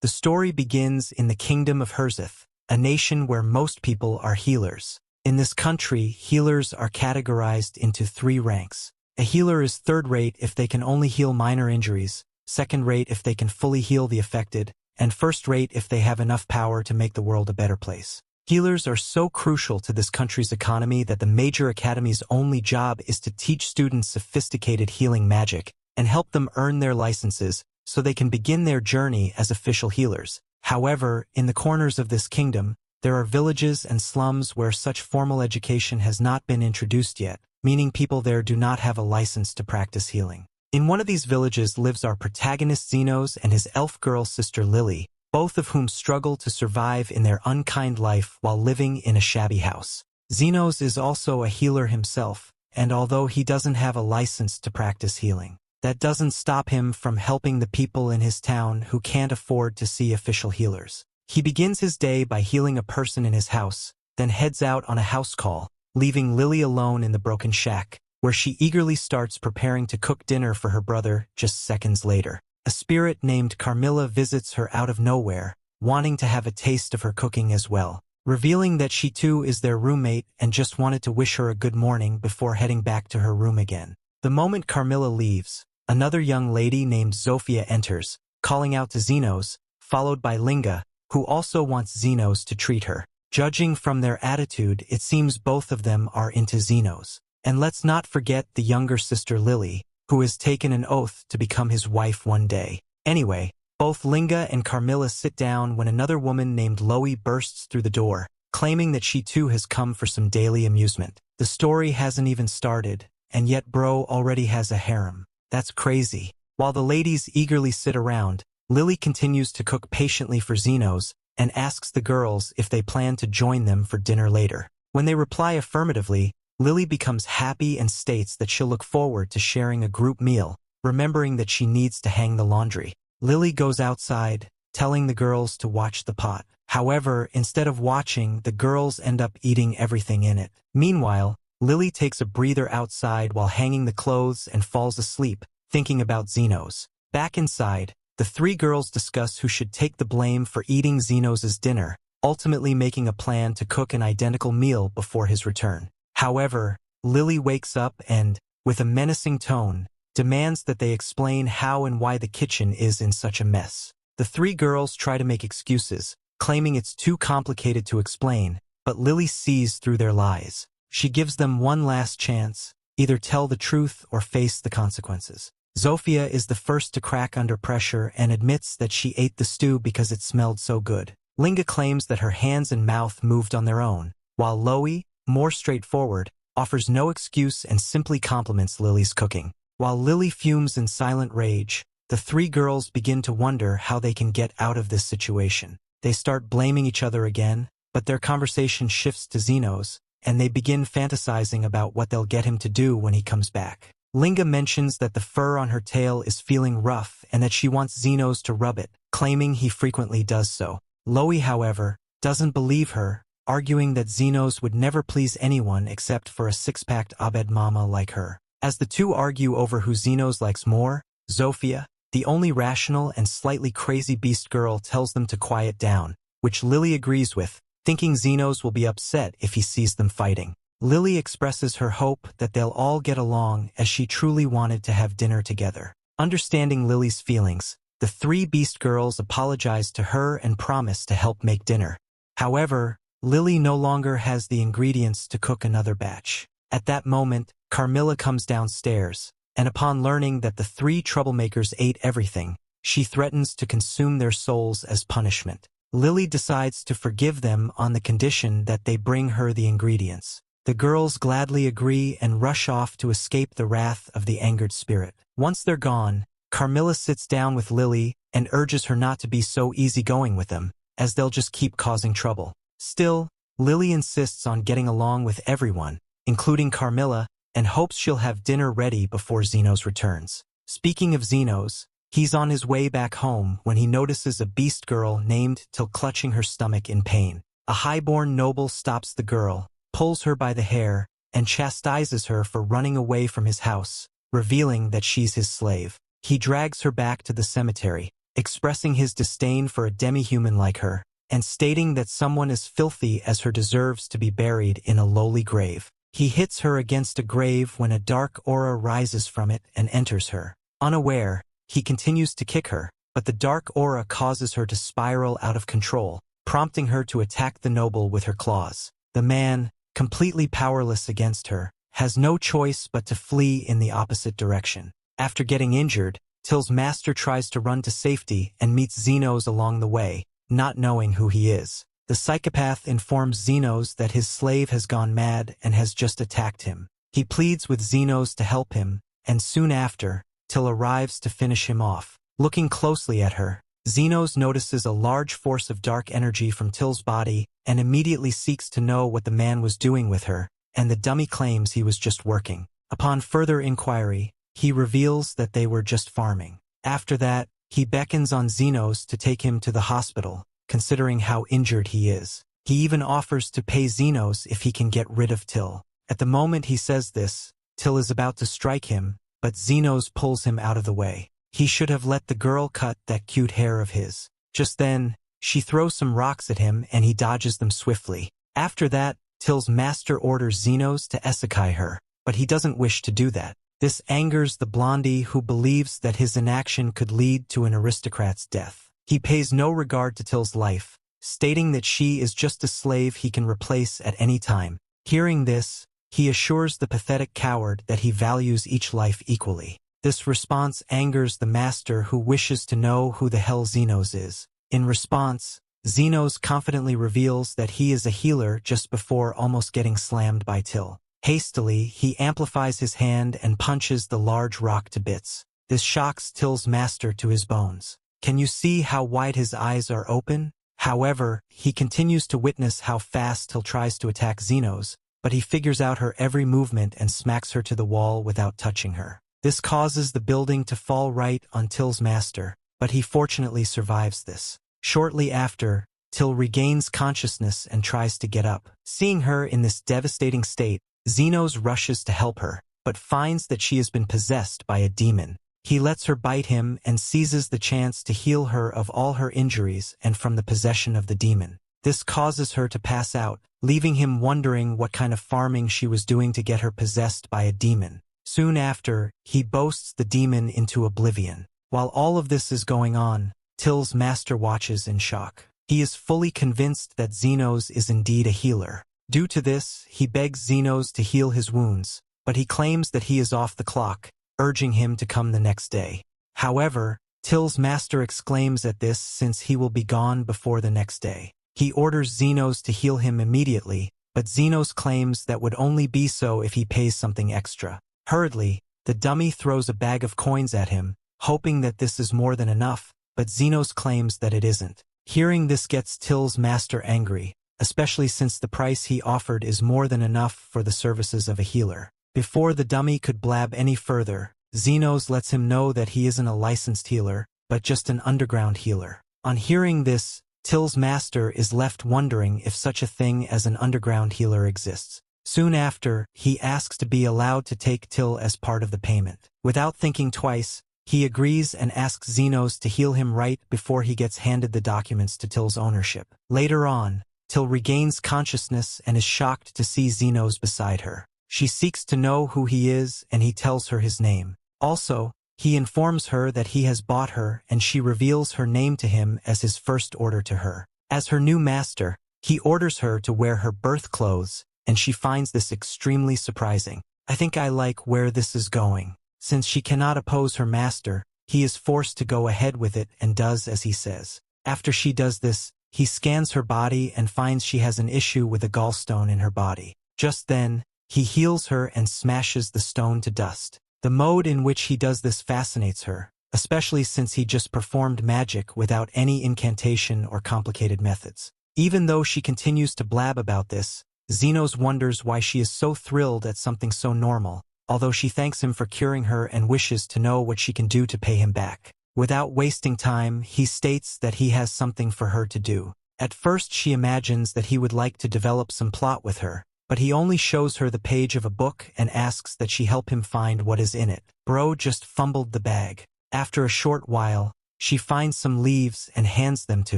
The story begins in the kingdom of Herzeth, a nation where most people are healers. In this country, healers are categorized into 3 ranks. A healer is third-rate if they can only heal minor injuries, second-rate if they can fully heal the affected, and first-rate if they have enough power to make the world a better place. Healers are so crucial to this country's economy that the major academy's only job is to teach students sophisticated healing magic and help them earn their licenses so they can begin their journey as official healers. However, in the corners of this kingdom, there are villages and slums where such formal education has not been introduced yet, meaning people there do not have a license to practice healing. In one of these villages lives our protagonist Zenos and his elf girl sister Lily, both of whom struggle to survive in their unkind life while living in a shabby house. Zenos is also a healer himself, and although he doesn't have a license to practice healing, that doesn't stop him from helping the people in his town who can't afford to see official healers. He begins his day by healing a person in his house, then heads out on a house call, leaving Lily alone in the broken shack, where she eagerly starts preparing to cook dinner for her brother just seconds later. A spirit named Carmilla visits her out of nowhere, wanting to have a taste of her cooking as well, revealing that she too is their roommate and just wanted to wish her a good morning before heading back to her room again. The moment Carmilla leaves, another young lady named Zophia enters, calling out to Zenos, followed by Lynga, who also wants Zenos to treat her. Judging from their attitude, it seems both of them are into Zenos. And let's not forget the younger sister Lily, who has taken an oath to become his wife one day. Anyway, both Lynga and Carmilla sit down when another woman named Loewe bursts through the door, claiming that she too has come for some daily amusement. The story hasn't even started, and yet bro already has a harem. That's crazy. While the ladies eagerly sit around, Lily continues to cook patiently for Zenos and asks the girls if they plan to join them for dinner later. When they reply affirmatively, Lily becomes happy and states that she'll look forward to sharing a group meal, remembering that she needs to hang the laundry. Lily goes outside, telling the girls to watch the pot. However, instead of watching, the girls end up eating everything in it. Meanwhile, Lily takes a breather outside while hanging the clothes and falls asleep, thinking about Zenos. Back inside, the 3 girls discuss who should take the blame for eating Zenos' dinner, ultimately making a plan to cook an identical meal before his return. However, Lily wakes up and, with a menacing tone, demands that they explain how and why the kitchen is in such a mess. The 3 girls try to make excuses, claiming it's too complicated to explain, but Lily sees through their lies. She gives them one last chance, either tell the truth or face the consequences. Zophia is the first to crack under pressure and admits that she ate the stew because it smelled so good. Lynga claims that her hands and mouth moved on their own, while Loewe, more straightforward, offers no excuse and simply compliments Lily's cooking. While Lily fumes in silent rage, the 3 girls begin to wonder how they can get out of this situation. They start blaming each other again, but their conversation shifts to Zenos, and they begin fantasizing about what they'll get him to do when he comes back. Lynga mentions that the fur on her tail is feeling rough and that she wants Zenos to rub it, claiming he frequently does so. Loewe, however, doesn't believe her, arguing that Zenos would never please anyone except for a six-packed Abed mama like her. As the two argue over who Zenos likes more, Zophia, the only rational and slightly crazy beast girl, tells them to quiet down, which Lily agrees with, thinking Zenos will be upset if he sees them fighting. Lily expresses her hope that they'll all get along, as she truly wanted to have dinner together. Understanding Lily's feelings, the 3 beast girls apologize to her and promise to help make dinner. However, Lily no longer has the ingredients to cook another batch. At that moment, Carmilla comes downstairs, and upon learning that the 3 troublemakers ate everything, she threatens to consume their souls as punishment. Lily decides to forgive them on the condition that they bring her the ingredients. The girls gladly agree and rush off to escape the wrath of the angered spirit. Once they're gone, Carmilla sits down with Lily and urges her not to be so easygoing with them, as they'll just keep causing trouble. Still, Lily insists on getting along with everyone, including Carmilla, and hopes she'll have dinner ready before Zenos returns. Speaking of Zenos, he's on his way back home when he notices a beast girl named Till clutching her stomach in pain. A highborn noble stops the girl, pulls her by the hair, and chastises her for running away from his house, revealing that she's his slave. He drags her back to the cemetery, expressing his disdain for a demi-human like her, and stating that someone as filthy as her deserves to be buried in a lowly grave. He hits her against a grave when a dark aura rises from it and enters her. Unaware, he continues to kick her, but the dark aura causes her to spiral out of control, prompting her to attack the noble with her claws. The man, completely powerless against her, has no choice but to flee in the opposite direction. After getting injured, Till's master tries to run to safety and meets Zenos along the way, not knowing who he is. The psychopath informs Zenos that his slave has gone mad and has just attacked him. He pleads with Zenos to help him, and soon after, Till arrives to finish him off. Looking closely at her, Zenos notices a large force of dark energy from Till's body and immediately seeks to know what the man was doing with her, and the dummy claims he was just working. Upon further inquiry, he reveals that they were just farming. After that, he beckons on Zenos to take him to the hospital, considering how injured he is. He even offers to pay Zenos if he can get rid of Till. At the moment he says this, Till is about to strike him, but Zenos pulls him out of the way. He should have let the girl cut that cute hair of his. Just then, she throws some rocks at him and he dodges them swiftly. After that, Till's master orders Zenos to isekai her, but he doesn't wish to do that. This angers the blondie who believes that his inaction could lead to an aristocrat's death. He pays no regard to Till's life, stating that she is just a slave he can replace at any time. Hearing this, he assures the pathetic coward that he values each life equally. This response angers the master who wishes to know who the hell Zenos is. In response, Zenos confidently reveals that he is a healer just before almost getting slammed by Till. Hastily, he amplifies his hand and punches the large rock to bits. This shocks Till's master to his bones. Can you see how wide his eyes are open? However, he continues to witness how fast Till tries to attack Zenos, but he figures out her every movement and smacks her to the wall without touching her. This causes the building to fall right on Till's master, but he fortunately survives this. Shortly after, Till regains consciousness and tries to get up. Seeing her in this devastating state, Zenos rushes to help her, but finds that she has been possessed by a demon. He lets her bite him and seizes the chance to heal her of all her injuries and from the possession of the demon. This causes her to pass out, leaving him wondering what kind of farming she was doing to get her possessed by a demon. Soon after, he boasts the demon into oblivion. While all of this is going on, Till's master watches in shock. He is fully convinced that Zenos is indeed a healer. Due to this, he begs Zenos to heal his wounds, but he claims that he is off the clock, urging him to come the next day. However, Till's master exclaims at this since he will be gone before the next day. He orders Zenos to heal him immediately, but Zenos claims that would only be so if he pays something extra. Hurriedly, the dummy throws a bag of coins at him, hoping that this is more than enough, but Zenos claims that it isn't. Hearing this gets Till's master angry, especially since the price he offered is more than enough for the services of a healer. Before the dummy could blab any further, Zenos lets him know that he isn't a licensed healer, but just an underground healer. On hearing this, Till's master is left wondering if such a thing as an underground healer exists. Soon after, he asks to be allowed to take Till as part of the payment. Without thinking twice, he agrees and asks Zenos to heal him right before he gets handed the documents to Till's ownership. Later on, Till regains consciousness and is shocked to see Zenos beside her. She seeks to know who he is and he tells her his name. Also, he informs her that he has bought her and she reveals her name to him as his first order to her. As her new master, he orders her to wear her birth clothes, and she finds this extremely surprising. I think I like where this is going. Since she cannot oppose her master, he is forced to go ahead with it and does as he says. After she does this, he scans her body and finds she has an issue with a gallstone in her body. Just then, he heals her and smashes the stone to dust. The mode in which he does this fascinates her, especially since he just performed magic without any incantation or complicated methods. Even though she continues to blab about this, Zenos wonders why she is so thrilled at something so normal, although she thanks him for curing her and wishes to know what she can do to pay him back. Without wasting time, he states that he has something for her to do. At first she imagines that he would like to develop some plot with her, but he only shows her the page of a book and asks that she help him find what is in it. Bro just fumbled the bag. After a short while, She finds some leaves and hands them to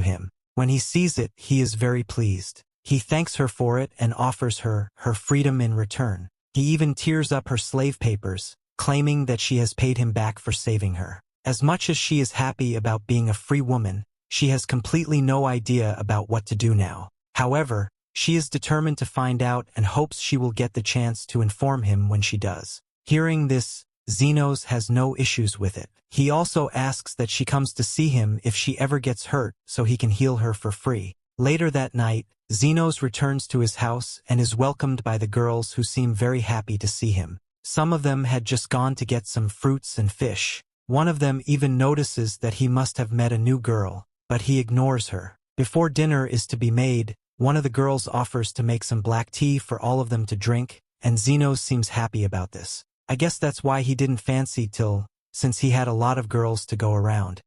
him. When he sees it, he is very pleased. He thanks her for it and offers her her freedom in return. He even tears up her slave papers, claiming that she has paid him back for saving her. As much as she is happy about being a free woman, she has completely no idea about what to do now. However, she is determined to find out and hopes she will get the chance to inform him when she does. Hearing this, Zenos has no issues with it. He also asks that she comes to see him if she ever gets hurt so he can heal her for free. Later that night, Zenos returns to his house and is welcomed by the girls who seem very happy to see him. Some of them had just gone to get some fruits and fish. One of them even notices that he must have met a new girl, but he ignores her. Before dinner is to be made, one of the girls offers to make some black tea for all of them to drink, and Zenos seems happy about this. I guess that's why he didn't fancy Till, since he had a lot of girls to go around.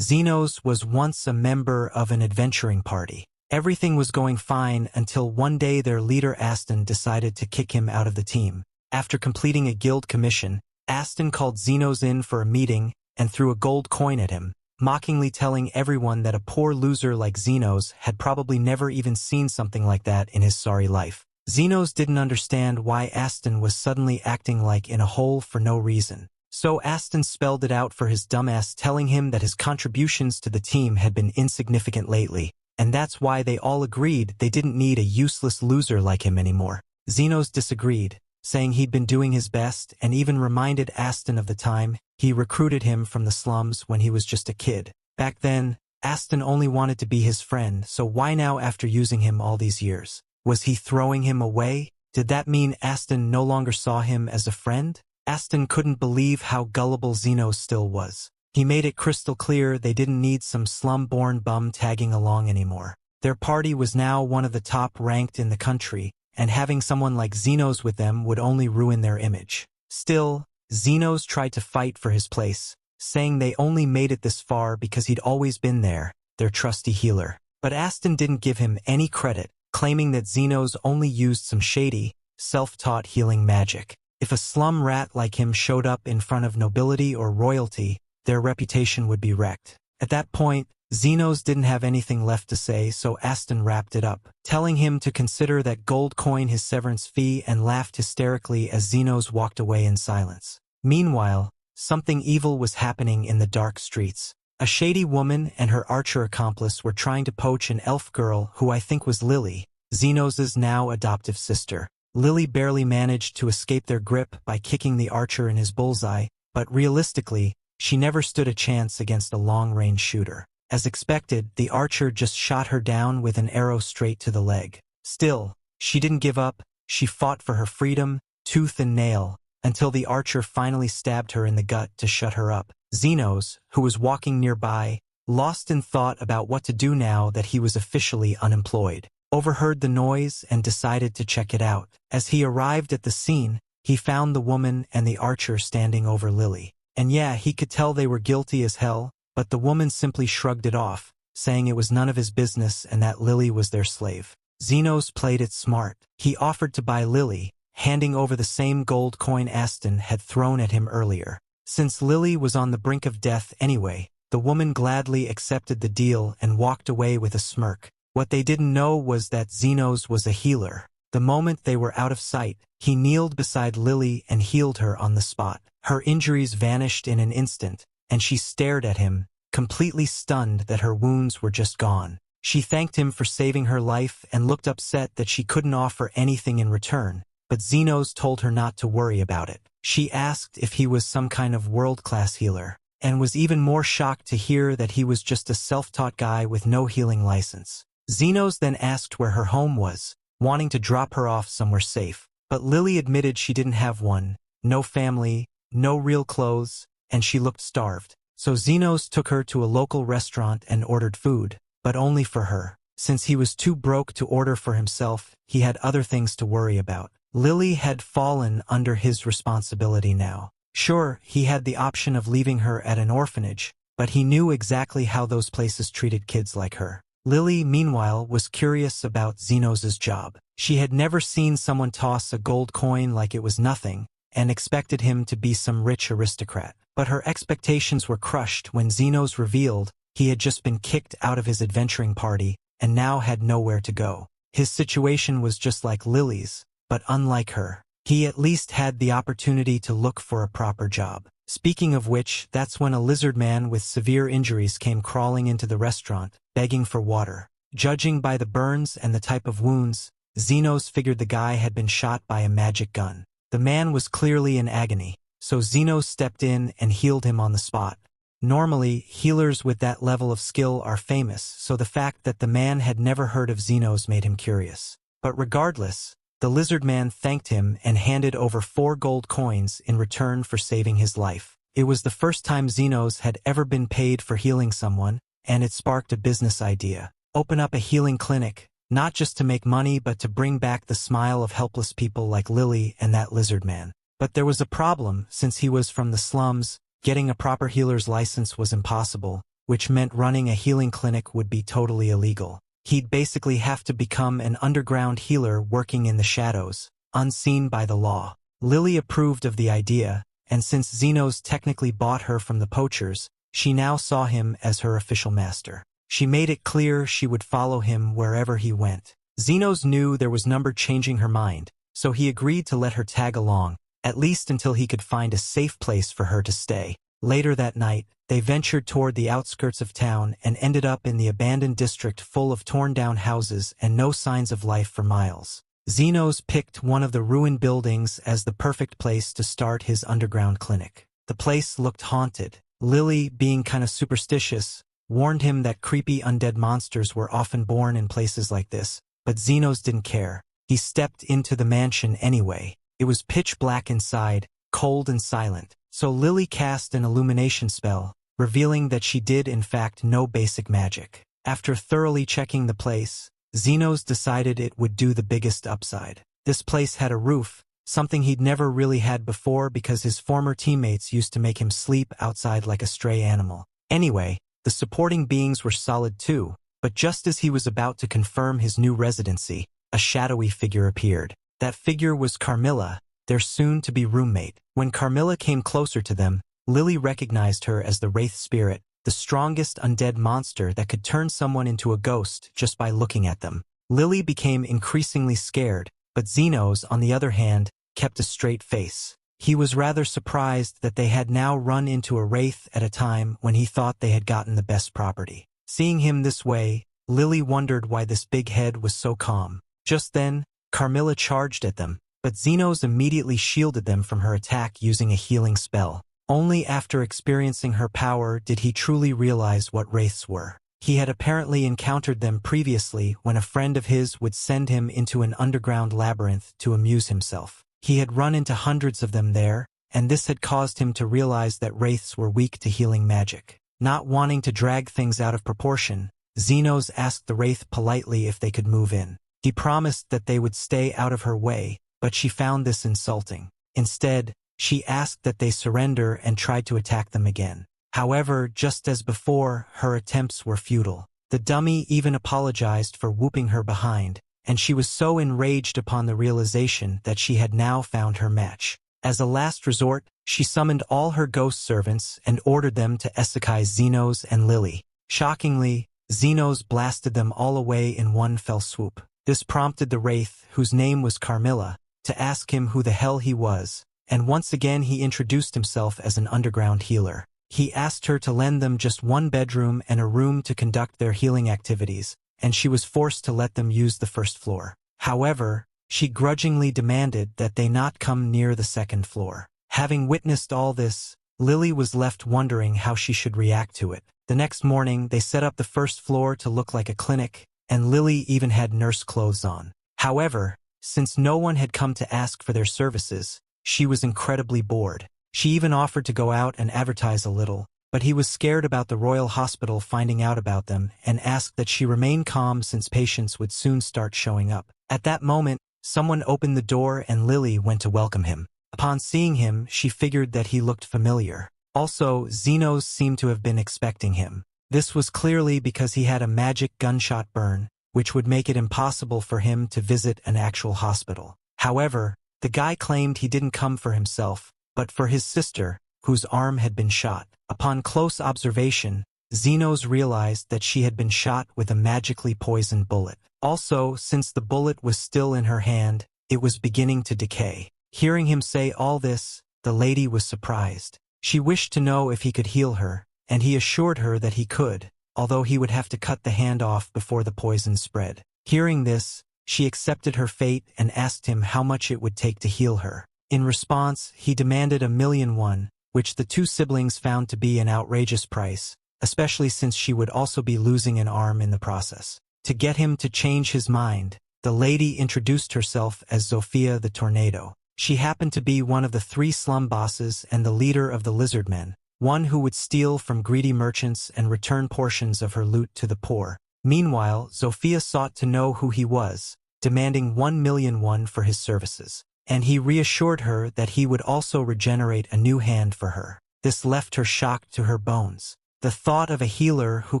Zenos was once a member of an adventuring party. Everything was going fine until one day their leader Aston decided to kick him out of the team. After completing a guild commission, Aston called Zenos in for a meeting and threw a gold coin at him, mockingly telling everyone that a poor loser like Zenos had probably never even seen something like that in his sorry life. Zenos didn't understand why Aston was suddenly acting like in a hole for no reason. So Aston spelled it out for his dumbass, telling him that his contributions to the team had been insignificant lately, and that's why they all agreed they didn't need a useless loser like him anymore. Zenos disagreed, saying he'd been doing his best and even reminded Aston of the time he recruited him from the slums when he was just a kid. Back then, Aston only wanted to be his friend, so why now after using him all these years? Was he throwing him away? Did that mean Aston no longer saw him as a friend? Aston couldn't believe how gullible Zenos still was. He made it crystal clear they didn't need some slum-born bum tagging along anymore. Their party was now one of the top ranked in the country, and having someone like Zenos with them would only ruin their image. Still, Zenos tried to fight for his place, saying they only made it this far because he'd always been there, their trusty healer. But Aston didn't give him any credit, claiming that Zenos only used some shady, self-taught healing magic. If a slum rat like him showed up in front of nobility or royalty, their reputation would be wrecked. At that point, Zenos didn't have anything left to say, so Aston wrapped it up, telling him to consider that gold coin his severance fee, and laughed hysterically as Zenos walked away in silence. Meanwhile, something evil was happening in the dark streets. A shady woman and her archer accomplice were trying to poach an elf girl who I think was Lily, Zenos' now adoptive sister. Lily barely managed to escape their grip by kicking the archer in his bullseye, but realistically, she never stood a chance against a long-range shooter. As expected, the archer just shot her down with an arrow straight to the leg. Still, she didn't give up. She fought for her freedom, tooth and nail, until the archer finally stabbed her in the gut to shut her up. Zenos, who was walking nearby, lost in thought about what to do now that he was officially unemployed, overheard the noise and decided to check it out. As he arrived at the scene, he found the woman and the archer standing over Lily. And yeah, he could tell they were guilty as hell, but the woman simply shrugged it off, saying it was none of his business and that Lily was their slave. Zenos played it smart. He offered to buy Lily, handing over the same gold coin Aston had thrown at him earlier. Since Lily was on the brink of death anyway, the woman gladly accepted the deal and walked away with a smirk. What they didn't know was that Zenos was a healer. The moment they were out of sight, he kneeled beside Lily and healed her on the spot. Her injuries vanished in an instant, and she stared at him, completely stunned that her wounds were just gone. She thanked him for saving her life and looked upset that she couldn't offer anything in return, but Zenos told her not to worry about it. She asked if he was some kind of world-class healer, and was even more shocked to hear that he was just a self-taught guy with no healing license. Zenos then asked where her home was, wanting to drop her off somewhere safe, but Lily admitted she didn't have one, no family, no real clothes, and she looked starved. So Zenos took her to a local restaurant and ordered food, but only for her. Since he was too broke to order for himself, he had other things to worry about. Lily had fallen under his responsibility now. Sure, he had the option of leaving her at an orphanage, but he knew exactly how those places treated kids like her. Lily, meanwhile, was curious about Zenos' job. She had never seen someone toss a gold coin like it was nothing, and expected him to be some rich aristocrat. But her expectations were crushed when Zenos revealed he had just been kicked out of his adventuring party and now had nowhere to go. His situation was just like Lily's, but unlike her. He at least had the opportunity to look for a proper job. Speaking of which, that's when a lizard man with severe injuries came crawling into the restaurant, begging for water. Judging by the burns and the type of wounds, Zenos figured the guy had been shot by a magic gun. The man was clearly in agony, so Zenos stepped in and healed him on the spot. Normally, healers with that level of skill are famous, so the fact that the man had never heard of Zenos made him curious. But regardless, the lizard man thanked him and handed over 4 gold coins in return for saving his life. It was the first time Zenos had ever been paid for healing someone, and it sparked a business idea. Open up a healing clinic, not just to make money but to bring back the smile of helpless people like Lily and that lizard man. But there was a problem. Since he was from the slums, getting a proper healer's license was impossible, which meant running a healing clinic would be totally illegal. He'd basically have to become an underground healer working in the shadows, unseen by the law. Lily approved of the idea, and since Zenos technically bought her from the poachers, she now saw him as her official master. She made it clear she would follow him wherever he went. Zenos knew there was number changing her mind, so he agreed to let her tag along, at least until he could find a safe place for her to stay. Later that night, they ventured toward the outskirts of town and ended up in the abandoned district full of torn-down houses and no signs of life for miles. Zenos picked one of the ruined buildings as the perfect place to start his underground clinic. The place looked haunted. Lily, being kinda superstitious, warned him that creepy undead monsters were often born in places like this, but Zenos didn't care. He stepped into the mansion anyway. It was pitch black inside, cold and silent, so Lily cast an illumination spell, revealing that she did in fact know basic magic. After thoroughly checking the place, Zenos decided it would do the biggest upside. This place had a roof, something he'd never really had before because his former teammates used to make him sleep outside like a stray animal. Anyway, the supporting beings were solid too, but just as he was about to confirm his new residency, a shadowy figure appeared. That figure was Carmilla, their soon-to-be roommate. When Carmilla came closer to them, Lily recognized her as the Wraith Spirit, the strongest undead monster that could turn someone into a ghost just by looking at them. Lily became increasingly scared, but Zenos, on the other hand, kept a straight face. He was rather surprised that they had now run into a wraith at a time when he thought they had gotten the best property. Seeing him this way, Lily wondered why this big head was so calm. Just then, Carmilla charged at them, but Zenos immediately shielded them from her attack using a healing spell. Only after experiencing her power did he truly realize what wraiths were. He had apparently encountered them previously when a friend of his would send him into an underground labyrinth to amuse himself. He had run into hundreds of them there, and this had caused him to realize that wraiths were weak to healing magic. Not wanting to drag things out of proportion, Zenos asked the wraith politely if they could move in. He promised that they would stay out of her way, but she found this insulting. Instead, she asked that they surrender and tried to attack them again. However, just as before, her attempts were futile. The dummy even apologized for whooping her behind, and she was so enraged upon the realization that she had now found her match. As a last resort, she summoned all her ghost servants and ordered them to essecate Zenos and Lily. Shockingly, Zenos blasted them all away in one fell swoop. This prompted the wraith, whose name was Carmilla, to ask him who the hell he was, and once again he introduced himself as an underground healer. He asked her to lend them just one bedroom and a room to conduct their healing activities, and she was forced to let them use the first floor. However, she grudgingly demanded that they not come near the second floor. Having witnessed all this, Lily was left wondering how she should react to it. The next morning, they set up the first floor to look like a clinic, and Lily even had nurse clothes on. However, since no one had come to ask for their services, she was incredibly bored. She even offered to go out and advertise a little, but he was scared about the Royal Hospital finding out about them and asked that she remain calm since patients would soon start showing up. At that moment, someone opened the door and Lily went to welcome him. Upon seeing him, she figured that he looked familiar. Also, Zenos seemed to have been expecting him. This was clearly because he had a magic gunshot burn, which would make it impossible for him to visit an actual hospital. However, the guy claimed he didn't come for himself, but for his sister, whose arm had been shot. Upon close observation, Zenos realized that she had been shot with a magically poisoned bullet. Also, since the bullet was still in her hand, it was beginning to decay. Hearing him say all this, the lady was surprised. She wished to know if he could heal her, and he assured her that he could, although he would have to cut the hand off before the poison spread. Hearing this, she accepted her fate and asked him how much it would take to heal her. In response, he demanded 1,000,001, which the two siblings found to be an outrageous price, especially since she would also be losing an arm in the process. To get him to change his mind, the lady introduced herself as Zophia the Tornado. She happened to be one of the 3 slum bosses and the leader of the lizardmen, one who would steal from greedy merchants and return portions of her loot to the poor. Meanwhile, Zophia sought to know who he was, demanding 1,000,001 for his services, and he reassured her that he would also regenerate a new hand for her. This left her shocked to her bones. The thought of a healer who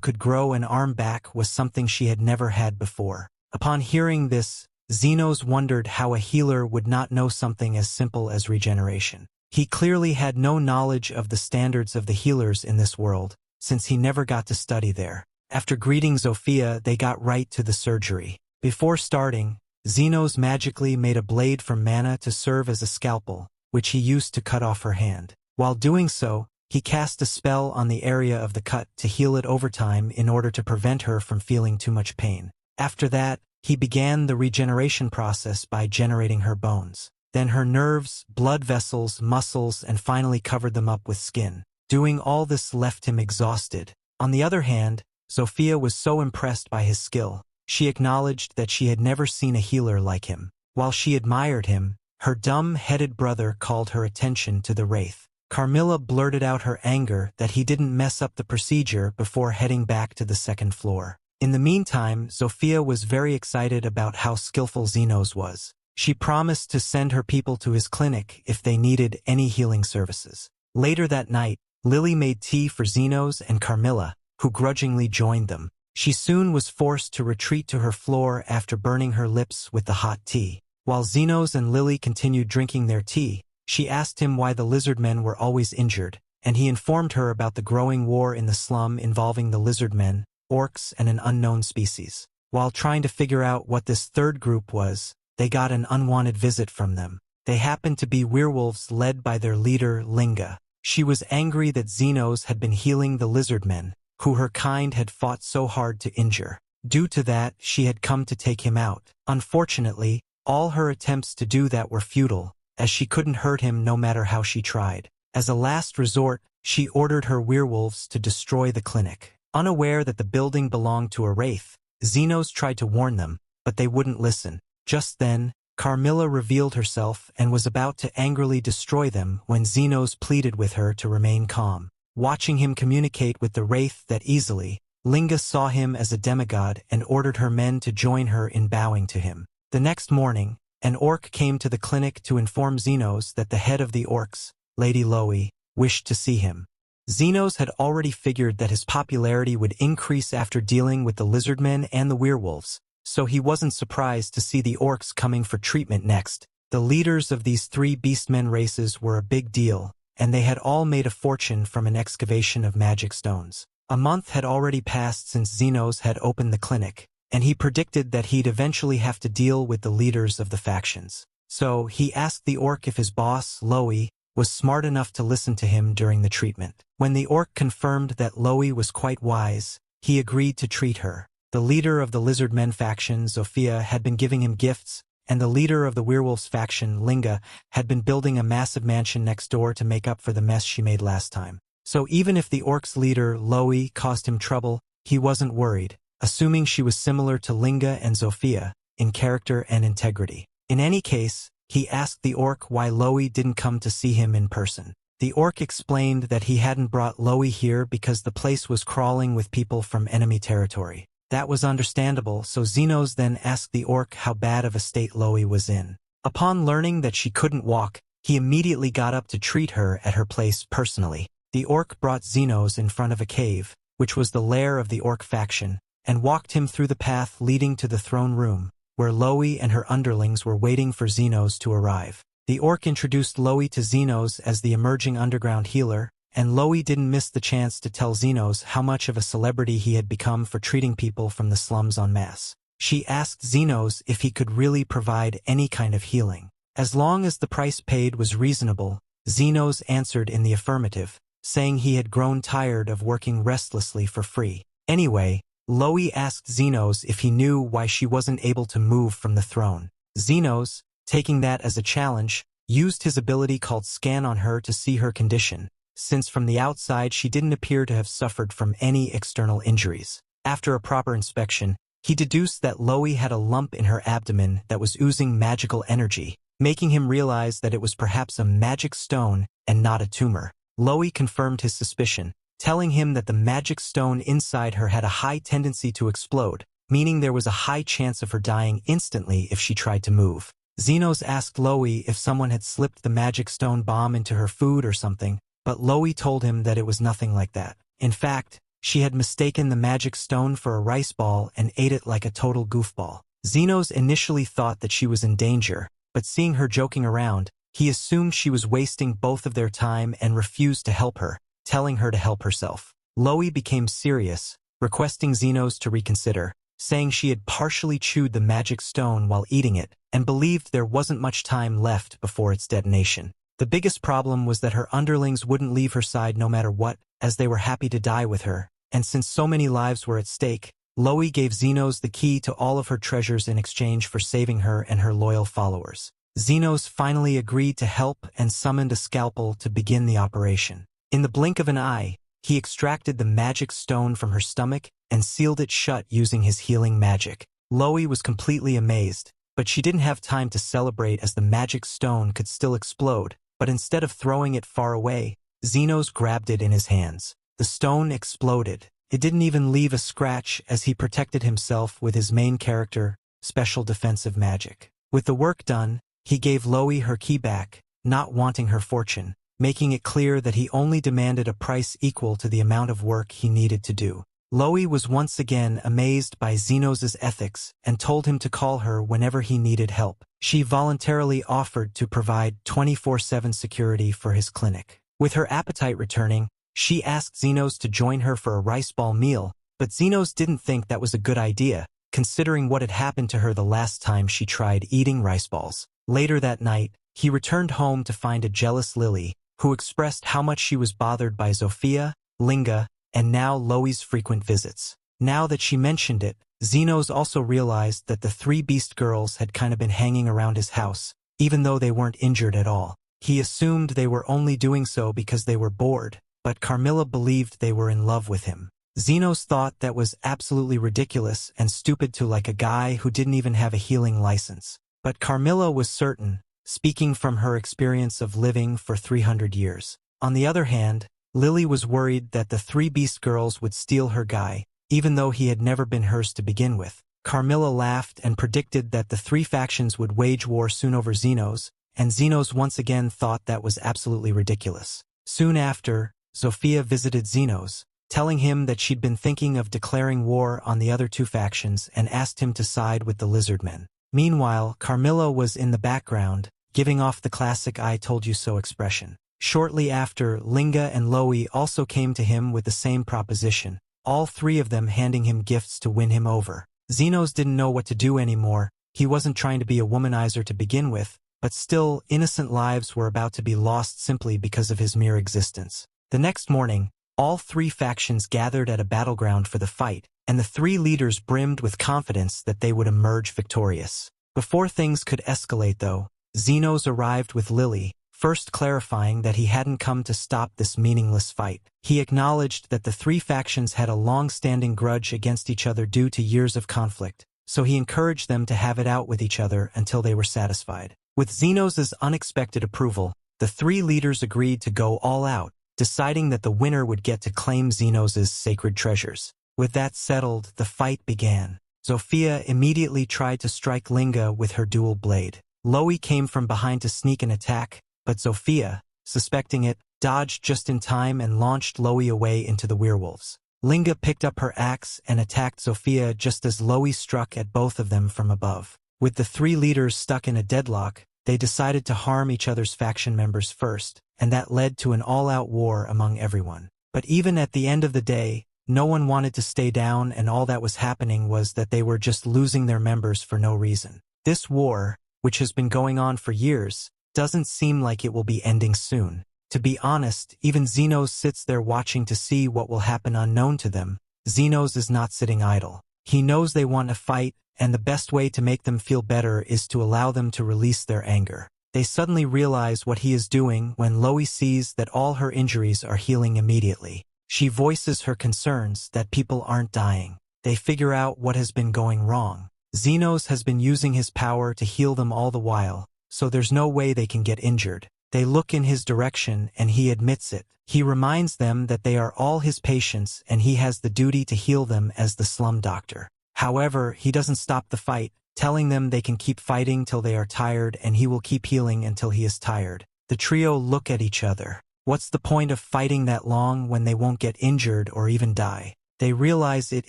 could grow an arm back was something she had never had before. Upon hearing this, Zenos wondered how a healer would not know something as simple as regeneration. He clearly had no knowledge of the standards of the healers in this world, since he never got to study there. After greeting Zophia, they got right to the surgery. Before starting, Zenos magically made a blade from mana to serve as a scalpel, which he used to cut off her hand. While doing so, he cast a spell on the area of the cut to heal it over time in order to prevent her from feeling too much pain. After that, he began the regeneration process by generating her bones, then her nerves, blood vessels, muscles, and finally covered them up with skin. Doing all this left him exhausted. On the other hand, Zophia was so impressed by his skill. She acknowledged that she had never seen a healer like him. While she admired him, her dumb-headed brother called her attention to the wraith. Carmilla blurted out her anger that he didn't mess up the procedure before heading back to the 2nd floor. In the meantime, Zophia was very excited about how skillful Zenos was. She promised to send her people to his clinic if they needed any healing services. Later that night, Lily made tea for Zenos and Carmilla, who grudgingly joined them. She soon was forced to retreat to her floor after burning her lips with the hot tea. While Zenos and Lily continued drinking their tea, she asked him why the lizardmen were always injured, and he informed her about the growing war in the slum involving the lizardmen, orcs, and an unknown species. While trying to figure out what this third group was, they got an unwanted visit from them. They happened to be werewolves led by their leader, Lynga. She was angry that Zenos had been healing the lizardmen, who her kind had fought so hard to injure. Due to that, she had come to take him out. Unfortunately, all her attempts to do that were futile, as she couldn't hurt him no matter how she tried. As a last resort, she ordered her werewolves to destroy the clinic. Unaware that the building belonged to a wraith, Zenos tried to warn them, but they wouldn't listen. Just then, Carmilla revealed herself and was about to angrily destroy them when Zenos pleaded with her to remain calm. Watching him communicate with the wraith that easily, Lynga saw him as a demigod and ordered her men to join her in bowing to him. The next morning, an orc came to the clinic to inform Zenos that the head of the orcs, Lady Loewe, wished to see him. Zenos had already figured that his popularity would increase after dealing with the lizardmen and the werewolves, so he wasn't surprised to see the orcs coming for treatment next. The leaders of these 3 beastmen races were a big deal, and they had all made a fortune from an excavation of magic stones. A month had already passed since Zenos had opened the clinic, and he predicted that he'd eventually have to deal with the leaders of the factions. So he asked the orc if his boss, Loewe, was smart enough to listen to him during the treatment. When the orc confirmed that Loewe was quite wise, he agreed to treat her. The leader of the lizardmen faction, Zophia, had been giving him gifts, and the leader of the werewolves faction, Lynga, had been building a massive mansion next door to make up for the mess she made last time. So even if the orcs' leader, Loewe, caused him trouble, he wasn't worried, assuming she was similar to Lynga and Zophia in character and integrity. In any case, he asked the orc why Loewe didn't come to see him in person. The orc explained that he hadn't brought Loewe here because the place was crawling with people from enemy territory. That was understandable, so Zenos then asked the orc how bad of a state Loewe was in. Upon learning that she couldn't walk, he immediately got up to treat her at her place personally. The orc brought Zenos in front of a cave, which was the lair of the orc faction, and walked him through the path leading to the throne room, where Loewe and her underlings were waiting for Zenos to arrive. The orc introduced Loewe to Zenos as the emerging underground healer, and Loewe didn't miss the chance to tell Zenos how much of a celebrity he had become for treating people from the slums en masse. She asked Zenos if he could really provide any kind of healing. As long as the price paid was reasonable, Zenos answered in the affirmative, saying he had grown tired of working restlessly for free. Anyway, Loewe asked Zenos if he knew why she wasn't able to move from the throne. Zenos, taking that as a challenge, used his ability called Scan on her to see her condition, since from the outside she didn't appear to have suffered from any external injuries. After a proper inspection, he deduced that Loewe had a lump in her abdomen that was oozing magical energy, making him realize that it was perhaps a magic stone and not a tumor. Loewe confirmed his suspicion, telling him that the magic stone inside her had a high tendency to explode, meaning there was a high chance of her dying instantly if she tried to move. Zenos asked Loewe if someone had slipped the magic stone bomb into her food or something, but Loewe told him that it was nothing like that. In fact, she had mistaken the magic stone for a rice ball and ate it like a total goofball. Zenos initially thought that she was in danger, but seeing her joking around, he assumed she was wasting both of their time and refused to help her, telling her to help herself. Loewe became serious, requesting Zenos to reconsider, saying she had partially chewed the magic stone while eating it, and believed there wasn't much time left before its detonation. The biggest problem was that her underlings wouldn't leave her side no matter what, as they were happy to die with her, and since so many lives were at stake, Loewe gave Zenos the key to all of her treasures in exchange for saving her and her loyal followers. Zenos finally agreed to help and summoned a scalpel to begin the operation. In the blink of an eye, he extracted the magic stone from her stomach and sealed it shut using his healing magic. Loewe was completely amazed, but she didn't have time to celebrate as the magic stone could still explode, but instead of throwing it far away, Zenos grabbed it in his hands. The stone exploded. It didn't even leave a scratch as he protected himself with his main character, special defensive magic. With the work done, he gave Loewe her key back, not wanting her fortune, making it clear that he only demanded a price equal to the amount of work he needed to do. Loewe was once again amazed by Zenos' ethics and told him to call her whenever he needed help. She voluntarily offered to provide 24/7 security for his clinic. With her appetite returning, she asked Zenos to join her for a rice ball meal, but Zenos didn't think that was a good idea, considering what had happened to her the last time she tried eating rice balls. Later that night, he returned home to find a jealous Lily, who expressed how much she was bothered by Zophia, Lynga, and now Loewe's frequent visits. Now that she mentioned it, Zenos also realized that the three beast girls had kind of been hanging around his house, even though they weren't injured at all. He assumed they were only doing so because they were bored, but Carmilla believed they were in love with him. Zenos thought that was absolutely ridiculous and stupid to like a guy who didn't even have a healing license. But Carmilla was certain, speaking from her experience of living for 300 years. On the other hand, Lily was worried that the three beast girls would steal her guy, even though he had never been hers to begin with. Carmilla laughed and predicted that the three factions would wage war soon over Zenos, and Zenos once again thought that was absolutely ridiculous. Soon after, Zophia visited Zenos, telling him that she'd been thinking of declaring war on the other two factions and asked him to side with the lizardmen. Meanwhile, Carmilla was in the background, giving off the classic "I told you so" expression. Shortly after, Lynga and Loewe also came to him with the same proposition, all three of them handing him gifts to win him over. Zenos didn't know what to do anymore. He wasn't trying to be a womanizer to begin with, but still, innocent lives were about to be lost simply because of his mere existence. The next morning, all three factions gathered at a battleground for the fight, and the three leaders brimmed with confidence that they would emerge victorious. Before things could escalate though, Zenos arrived with Lily, first clarifying that he hadn't come to stop this meaningless fight. He acknowledged that the three factions had a long-standing grudge against each other due to years of conflict, so he encouraged them to have it out with each other until they were satisfied. With Zenos' unexpected approval, the three leaders agreed to go all out, deciding that the winner would get to claim Zenos' sacred treasures. With that settled, the fight began. Zophia immediately tried to strike Lynga with her dual blade. Loewe came from behind to sneak an attack, but Zophia, suspecting it, dodged just in time and launched Loewe away into the werewolves. Lynga picked up her axe and attacked Zophia just as Loewe struck at both of them from above. With the three leaders stuck in a deadlock, They decided to harm each other's faction members first, and that led to an all-out war among everyone. But even at the end of the day, no one wanted to stay down, and all that was happening was that they were just losing their members for no reason. This war, which has been going on for years, doesn't seem like it will be ending soon. To be honest, even Zenos sits there watching to see what will happen unknown to them. Zenos is not sitting idle. He knows they want to fight, and the best way to make them feel better is to allow them to release their anger. They suddenly realize what he is doing when Loewe sees that all her injuries are healing immediately. She voices her concerns that people aren't dying. They figure out what has been going wrong. Zenos has been using his power to heal them all the while, so there's no way they can get injured. They look in his direction and he admits it. He reminds them that they are all his patients and he has the duty to heal them as the slum doctor. However, he doesn't stop the fight, telling them they can keep fighting till they are tired and he will keep healing until he is tired. The trio look at each other. What's the point of fighting that long when they won't get injured or even die? They realize it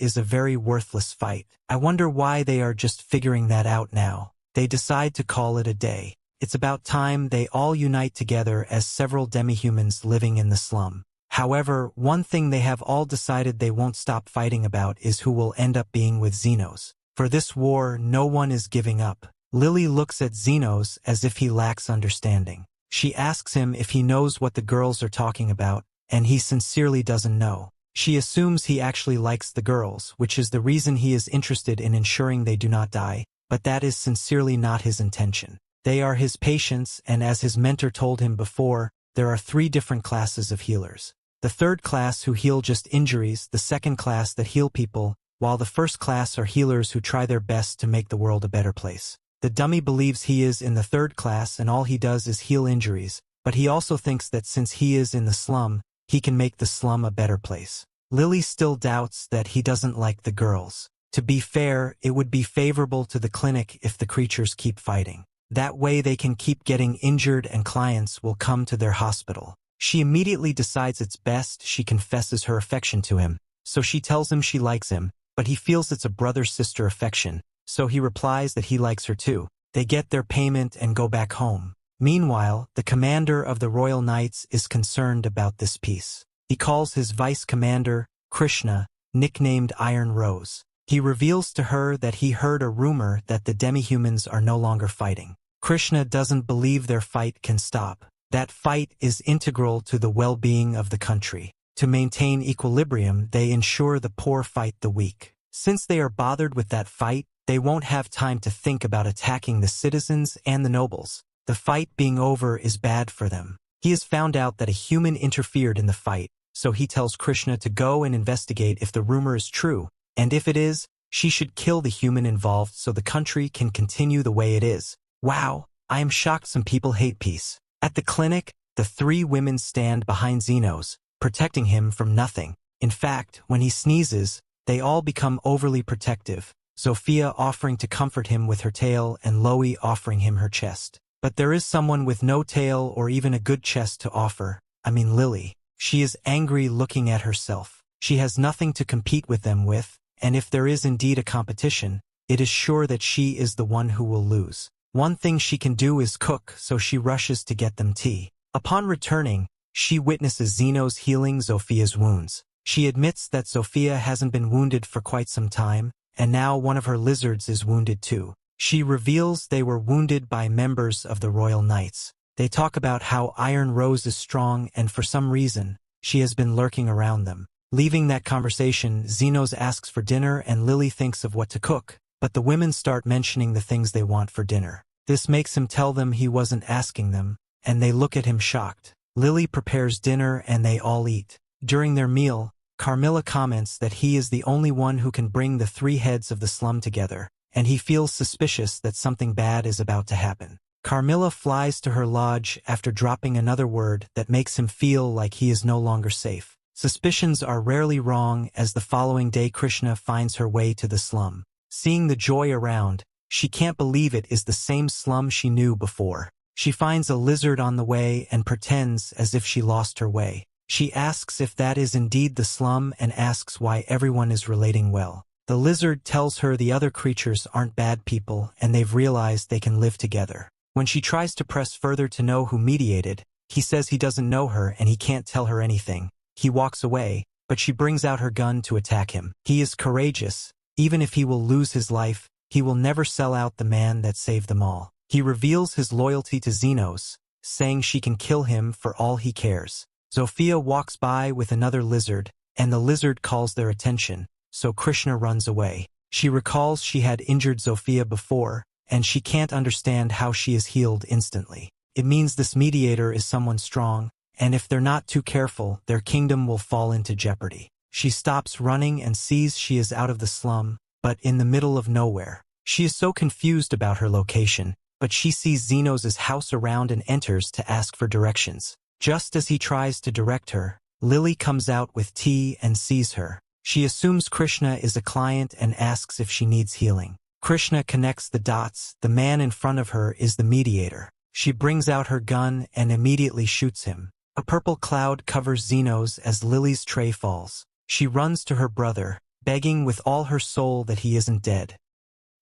is a very worthless fight. I wonder why they are just figuring that out now. They decide to call it a day. It's about time they all unite together as several demi-humans living in the slum. However, one thing they have all decided they won't stop fighting about is who will end up being with Zenos. For this war, no one is giving up. Lily looks at Zenos as if he lacks understanding. She asks him if he knows what the girls are talking about, and he sincerely doesn't know. She assumes he actually likes the girls, which is the reason he is interested in ensuring they do not die, but that is sincerely not his intention. They are his patients, and as his mentor told him before, there are 3 different classes of healers. The third class who heal just injuries, the second class that heal people, while the first class are healers who try their best to make the world a better place. The dummy believes he is in the third class and all he does is heal injuries, but he also thinks that since he is in the slum, he can make the slum a better place. Lily still doubts that he doesn't like the girls. To be fair, it would be favorable to the clinic if the creatures keep fighting. That way they can keep getting injured and clients will come to their hospital. She immediately decides it's best she confesses her affection to him, so she tells him she likes him, but he feels it's a brother-sister affection, so he replies that he likes her too. They get their payment and go back home. Meanwhile, the commander of the Royal Knights is concerned about this peace. He calls his vice-commander, Krishna, nicknamed Iron Rose. He reveals to her that he heard a rumor that the demi-humans are no longer fighting. Krishna doesn't believe their fight can stop. That fight is integral to the well-being of the country. To maintain equilibrium, they ensure the poor fight the weak. Since they are bothered with that fight, they won't have time to think about attacking the citizens and the nobles. The fight being over is bad for them. He has found out that a human interfered in the fight, so he tells Krishna to go and investigate if the rumor is true, and if it is, she should kill the human involved so the country can continue the way it is. Wow, I am shocked some people hate peace. At the clinic, the 3 women stand behind Zenos, protecting him from nothing. In fact, when he sneezes, they all become overly protective, Zophia offering to comfort him with her tail and Loewe offering him her chest. But there is someone with no tail or even a good chest to offer. Lily. She is angry looking at herself. She has nothing to compete with them with, and if there is indeed a competition, it is sure that she is the one who will lose. One thing she can do is cook, so she rushes to get them tea. Upon returning, she witnesses Zenos healing Zophia's wounds. She admits that Zophia hasn't been wounded for quite some time, and now one of her lizards is wounded too. She reveals they were wounded by members of the Royal Knights. They talk about how Iron Rose is strong and for some reason, she has been lurking around them. Leaving that conversation, Zenos asks for dinner and Lily thinks of what to cook, but the women start mentioning the things they want for dinner. This makes him tell them he wasn't asking them, and they look at him shocked. Lily prepares dinner and they all eat. During their meal, Carmilla comments that he is the only one who can bring the 3 heads of the slum together, and he feels suspicious that something bad is about to happen. Carmilla flies to her lodge after dropping another word that makes him feel like he is no longer safe. Suspicions are rarely wrong as the following day Krishna finds her way to the slum. Seeing the joy around, she can't believe it is the same slum she knew before. She finds a lizard on the way and pretends as if she lost her way. She asks if that is indeed the slum and asks why everyone is relating well. The lizard tells her the other creatures aren't bad people and they've realized they can live together. When she tries to press further to know who mediated, he says he doesn't know her and he can't tell her anything. He walks away, but she brings out her gun to attack him. He is courageous. Even if he will lose his life, he will never sell out the man that saved them all. He reveals his loyalty to Zenos, saying she can kill him for all he cares. Zophia walks by with another lizard, and the lizard calls their attention, so Krishna runs away. She recalls she had injured Zophia before, and she can't understand how she is healed instantly. It means this mediator is someone strong, and if they're not too careful, their kingdom will fall into jeopardy. She stops running and sees she is out of the slum, but in the middle of nowhere. She is so confused about her location, but she sees Zenos' house around and enters to ask for directions. Just as he tries to direct her, Lily comes out with tea and sees her. She assumes Krishna is a client and asks if she needs healing. Krishna connects the dots. The man in front of her is the mediator. She brings out her gun and immediately shoots him. A purple cloud covers Zenos as Lily's tray falls. She runs to her brother, begging with all her soul that he isn't dead.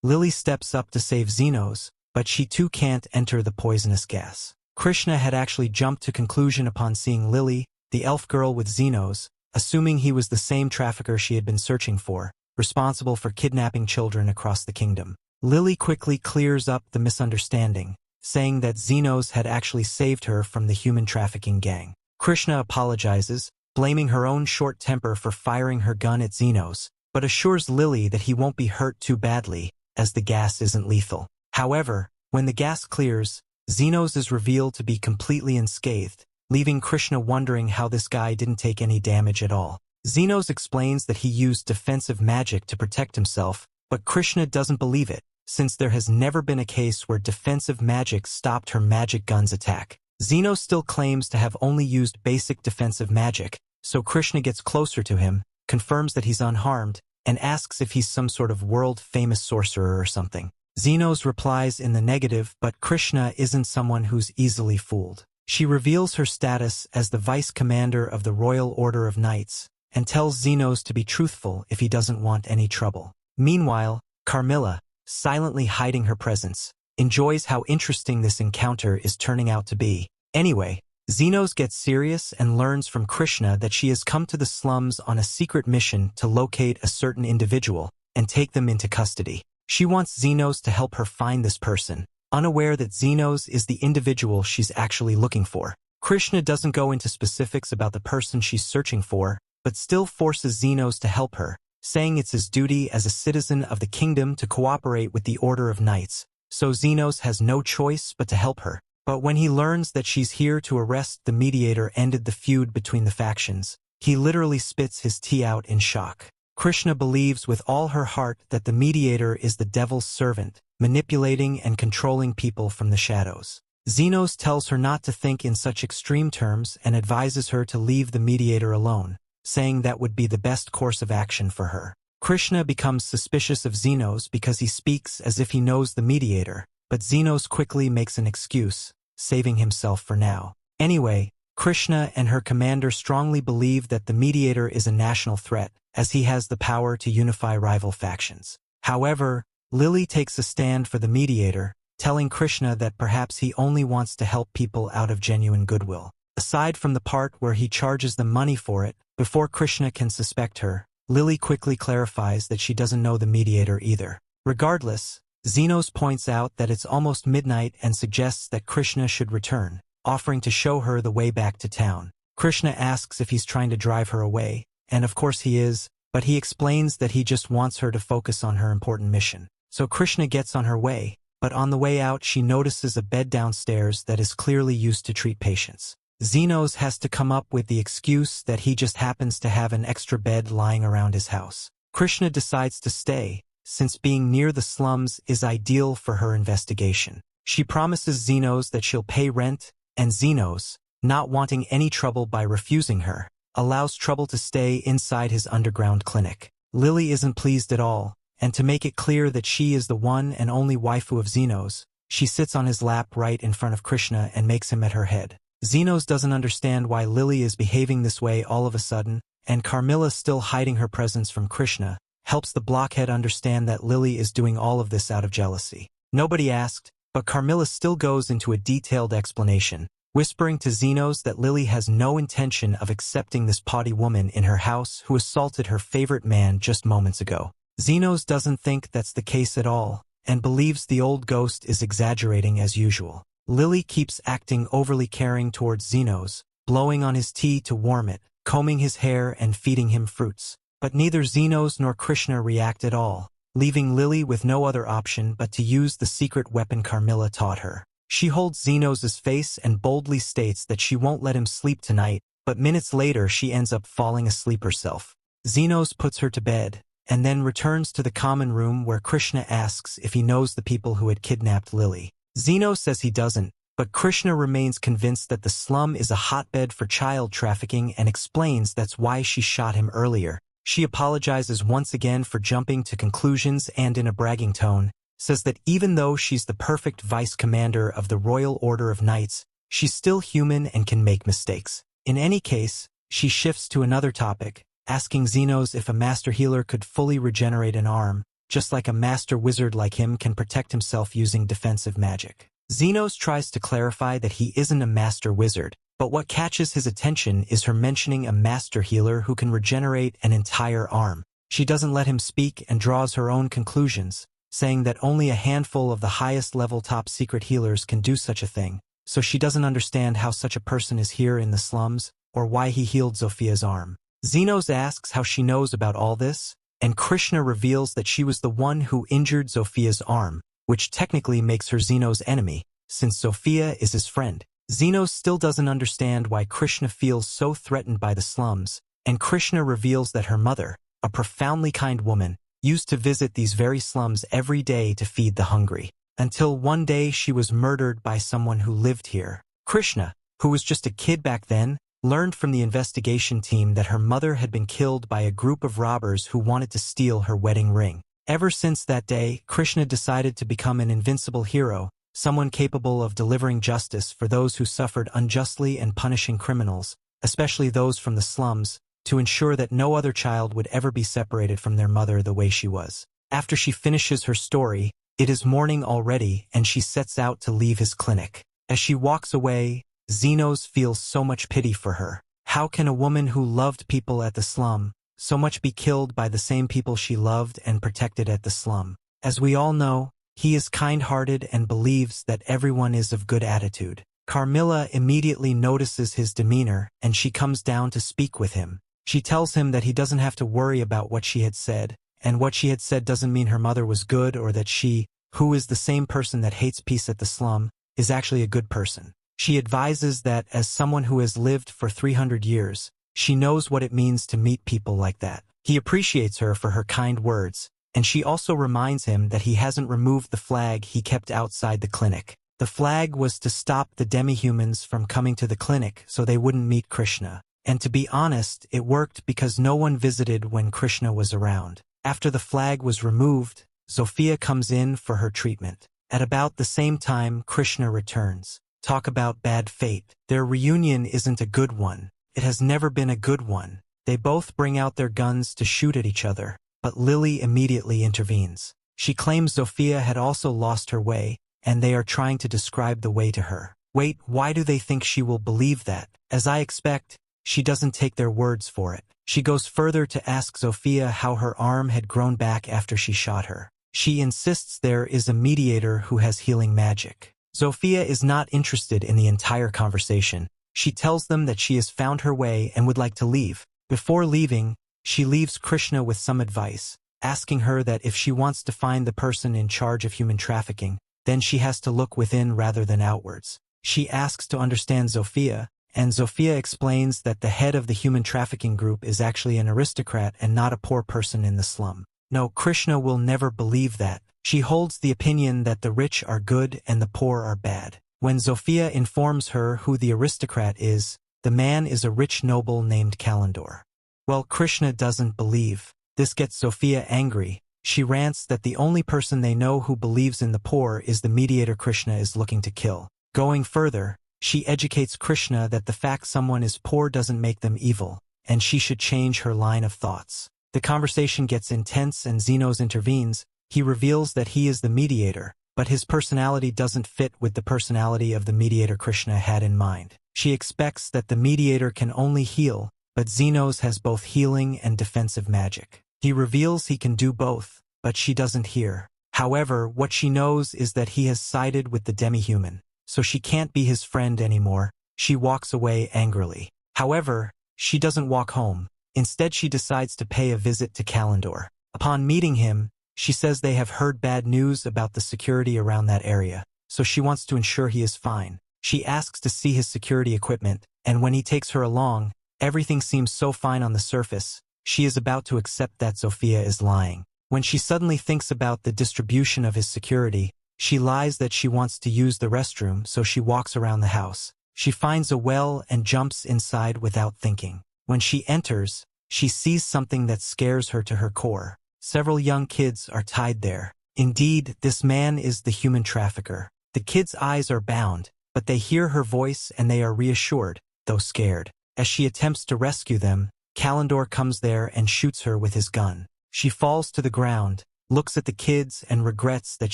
Lily steps up to save Zenos, but she too can't enter the poisonous gas. Krishna had actually jumped to conclusion upon seeing Lily, the elf girl with Zenos, assuming he was the same trafficker she had been searching for, responsible for kidnapping children across the kingdom. Lily quickly clears up the misunderstanding, saying that Zenos had actually saved her from the human trafficking gang. Krishna apologizes, blaming her own short temper for firing her gun at Zenos, but assures Lily that he won't be hurt too badly, as the gas isn't lethal. However, when the gas clears, Zenos is revealed to be completely unscathed, leaving Krishna wondering how this guy didn't take any damage at all. Zenos explains that he used defensive magic to protect himself, but Krishna doesn't believe it, since there has never been a case where defensive magic stopped her magic gun's attack. Zenos still claims to have only used basic defensive magic, so Krishna gets closer to him, confirms that he's unharmed, and asks if he's some sort of world-famous sorcerer or something. Zenos replies in the negative, but Krishna isn't someone who's easily fooled. She reveals her status as the vice commander of the Royal Order of Knights, and tells Zenos to be truthful if he doesn't want any trouble. Meanwhile, Carmilla, silently hiding her presence, enjoys how interesting this encounter is turning out to be. Anyway, Zenos gets serious and learns from Krishna that she has come to the slums on a secret mission to locate a certain individual and take them into custody. She wants Zenos to help her find this person, unaware that Zenos is the individual she's actually looking for. Krishna doesn't go into specifics about the person she's searching for, but still forces Zenos to help her, saying it's his duty as a citizen of the kingdom to cooperate with the Order of Knights, so Zenos has no choice but to help her. But when he learns that she's here to arrest the mediator ended the feud between the factions, he literally spits his tea out in shock. Krishna believes with all her heart that the mediator is the devil's servant, manipulating and controlling people from the shadows. Zenos tells her not to think in such extreme terms and advises her to leave the mediator alone, saying that would be the best course of action for her. Krishna becomes suspicious of Zenos because he speaks as if he knows the mediator, but Zenos quickly makes an excuse, saving himself for now. Anyway, Krishna and her commander strongly believe that the mediator is a national threat, as he has the power to unify rival factions. However, Lily takes a stand for the mediator, telling Krishna that perhaps he only wants to help people out of genuine goodwill. Aside from the part where he charges them money for it, before Krishna can suspect her, Lily quickly clarifies that she doesn't know the mediator either. Regardless, Zenos points out that it's almost midnight and suggests that Krishna should return, offering to show her the way back to town. Krishna asks if he's trying to drive her away, and of course he is, but he explains that he just wants her to focus on her important mission. So Krishna gets on her way, but on the way out she notices a bed downstairs that is clearly used to treat patients. Zenos has to come up with the excuse that he just happens to have an extra bed lying around his house. Krishna decides to stay, since being near the slums is ideal for her investigation. She promises Zenos that she'll pay rent, and Zenos, not wanting any trouble by refusing her, allows Trouble to stay inside his underground clinic. Lily isn't pleased at all, and to make it clear that she is the one and only waifu of Zenos, she sits on his lap right in front of Krishna and makes him at her head. Zenos doesn't understand why Lily is behaving this way all of a sudden, and Carmilla, still hiding her presence from Krishna, helps the blockhead understand that Lily is doing all of this out of jealousy. Nobody asked, but Carmilla still goes into a detailed explanation, whispering to Zenos that Lily has no intention of accepting this potty woman in her house who assaulted her favorite man just moments ago. Zenos doesn't think that's the case at all, and believes the old ghost is exaggerating as usual. Lily keeps acting overly caring towards Zenos, blowing on his tea to warm it, combing his hair and feeding him fruits. But neither Zenos nor Krishna react at all, leaving Lily with no other option but to use the secret weapon Carmilla taught her. She holds Zenos' face and boldly states that she won't let him sleep tonight, but minutes later she ends up falling asleep herself. Zenos puts her to bed, and then returns to the common room where Krishna asks if he knows the people who had kidnapped Lily. Zenos says he doesn't, but Krishna remains convinced that the slum is a hotbed for child trafficking and explains that's why she shot him earlier. She apologizes once again for jumping to conclusions and in a bragging tone, says that even though she's the perfect vice commander of the Royal Order of Knights, she's still human and can make mistakes. In any case, she shifts to another topic, asking Zenos if a master healer could fully regenerate an arm, just like a master wizard like him can protect himself using defensive magic. Zenos tries to clarify that he isn't a master wizard, but what catches his attention is her mentioning a master healer who can regenerate an entire arm. She doesn't let him speak and draws her own conclusions, saying that only a handful of the highest-level top-secret healers can do such a thing, so she doesn't understand how such a person is here in the slums, or why he healed Zophia's arm. Zenos asks how she knows about all this, and Krishna reveals that she was the one who injured Zophia's arm, which technically makes her Zenos' enemy, since Zophia is his friend. Zenos still doesn't understand why Krishna feels so threatened by the slums, and Krishna reveals that her mother, a profoundly kind woman, used to visit these very slums every day to feed the hungry, until one day she was murdered by someone who lived here. Krishna, who was just a kid back then, learned from the investigation team that her mother had been killed by a group of robbers who wanted to steal her wedding ring. Ever since that day, Krishna decided to become an invincible hero, someone capable of delivering justice for those who suffered unjustly and punishing criminals, especially those from the slums, to ensure that no other child would ever be separated from their mother the way she was. After she finishes her story, it is morning already and she sets out to leave his clinic. As she walks away, Zenos feels so much pity for her. How can a woman who loved people at the slum so much be killed by the same people she loved and protected at the slum? As we all know, he is kind-hearted and believes that everyone is of good attitude. Carmilla immediately notices his demeanor and she comes down to speak with him. She tells him that he doesn't have to worry about what she had said, and what she had said doesn't mean her mother was good or that she, who is the same person that hates peace at the slum, is actually a good person. She advises that as someone who has lived for 300 years, she knows what it means to meet people like that. He appreciates her for her kind words, and she also reminds him that he hasn't removed the flag he kept outside the clinic. The flag was to stop the demi-humans from coming to the clinic so they wouldn't meet Krishna. And to be honest, it worked because no one visited when Krishna was around. After the flag was removed, Zophia comes in for her treatment. At about the same time, Krishna returns. Talk about bad fate. Their reunion isn't a good one. It has never been a good one. They both bring out their guns to shoot at each other, but Lily immediately intervenes. She claims Zophia had also lost her way, and they are trying to describe the way to her. Wait, why do they think she will believe that? As I expect, she doesn't take their words for it. She goes further to ask Zophia how her arm had grown back after she shot her. She insists there is a mediator who has healing magic. Zophia is not interested in the entire conversation. She tells them that she has found her way and would like to leave. Before leaving, she leaves Krishna with some advice, asking her that if she wants to find the person in charge of human trafficking, then she has to look within rather than outwards. She asks to understand Zophia, and Zophia explains that the head of the human trafficking group is actually an aristocrat and not a poor person in the slum. No, Krishna will never believe that. She holds the opinion that the rich are good and the poor are bad. When Zophia informs her who the aristocrat is, the man is a rich noble named Kalendor. Well, Krishna doesn't believe. This gets Zophia angry. She rants that the only person they know who believes in the poor is the mediator Krishna is looking to kill. Going further, she educates Krishna that the fact someone is poor doesn't make them evil, and she should change her line of thoughts. The conversation gets intense and Zenos intervenes. He reveals that he is the mediator, but his personality doesn't fit with the personality of the mediator Krishna had in mind. She expects that the mediator can only heal, but Zenos has both healing and defensive magic. He reveals he can do both, but she doesn't hear. However, what she knows is that he has sided with the demi-human, so she can't be his friend anymore. She walks away angrily. However, she doesn't walk home. Instead, she decides to pay a visit to Kalendor. Upon meeting him, she says they have heard bad news about the security around that area, so she wants to ensure he is fine. She asks to see his security equipment, and when he takes her along, everything seems so fine on the surface. She is about to accept that Zophia is lying. When she suddenly thinks about the distribution of his security, she lies that she wants to use the restroom, so she walks around the house. She finds a well and jumps inside without thinking. When she enters, she sees something that scares her to her core. Several young kids are tied there. Indeed, this man is the human trafficker. The kids' eyes are bound, but they hear her voice and they are reassured, though scared. As she attempts to rescue them, Kalendor comes there and shoots her with his gun. She falls to the ground, looks at the kids and regrets that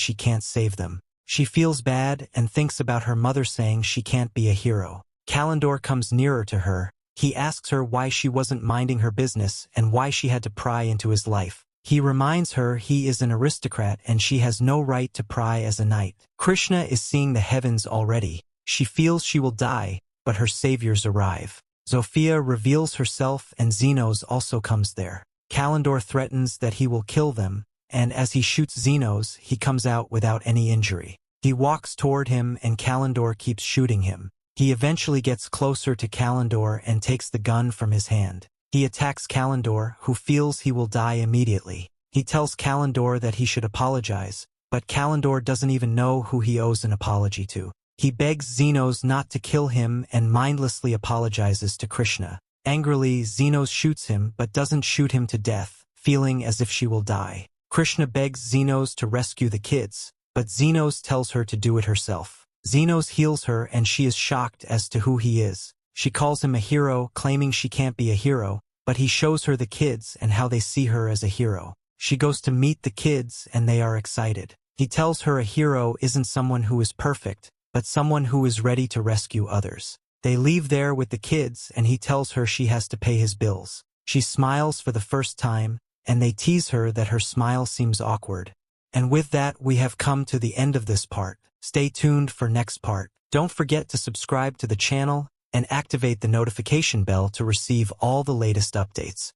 she can't save them. She feels bad and thinks about her mother saying she can't be a hero. Kalendor comes nearer to her. He asks her why she wasn't minding her business and why she had to pry into his life. He reminds her he is an aristocrat and she has no right to pry as a knight. Krishna is seeing the heavens already. She feels she will die, but her saviors arrive. Zophia reveals herself and Zenos also comes there. Kalendor threatens that he will kill them, and as he shoots Zenos, he comes out without any injury. He walks toward him and Kalendor keeps shooting him. He eventually gets closer to Kalendor and takes the gun from his hand. He attacks Kalendor, who feels he will die immediately. He tells Kalendor that he should apologize, but Kalendor doesn't even know who he owes an apology to. He begs Zenos not to kill him and mindlessly apologizes to Krishna. Angrily, Zenos shoots him but doesn't shoot him to death, feeling as if she will die. Krishna begs Zenos to rescue the kids, but Zenos tells her to do it herself. Zenos heals her and she is shocked as to who he is. She calls him a hero, claiming she can't be a hero, but he shows her the kids and how they see her as a hero. She goes to meet the kids and they are excited. He tells her a hero isn't someone who is perfect, but someone who is ready to rescue others. They leave there with the kids and he tells her she has to pay his bills. She smiles for the first time, and they tease her that her smile seems awkward. And with that, we have come to the end of this part. Stay tuned for next part. Don't forget to subscribe to the channel and activate the notification bell to receive all the latest updates.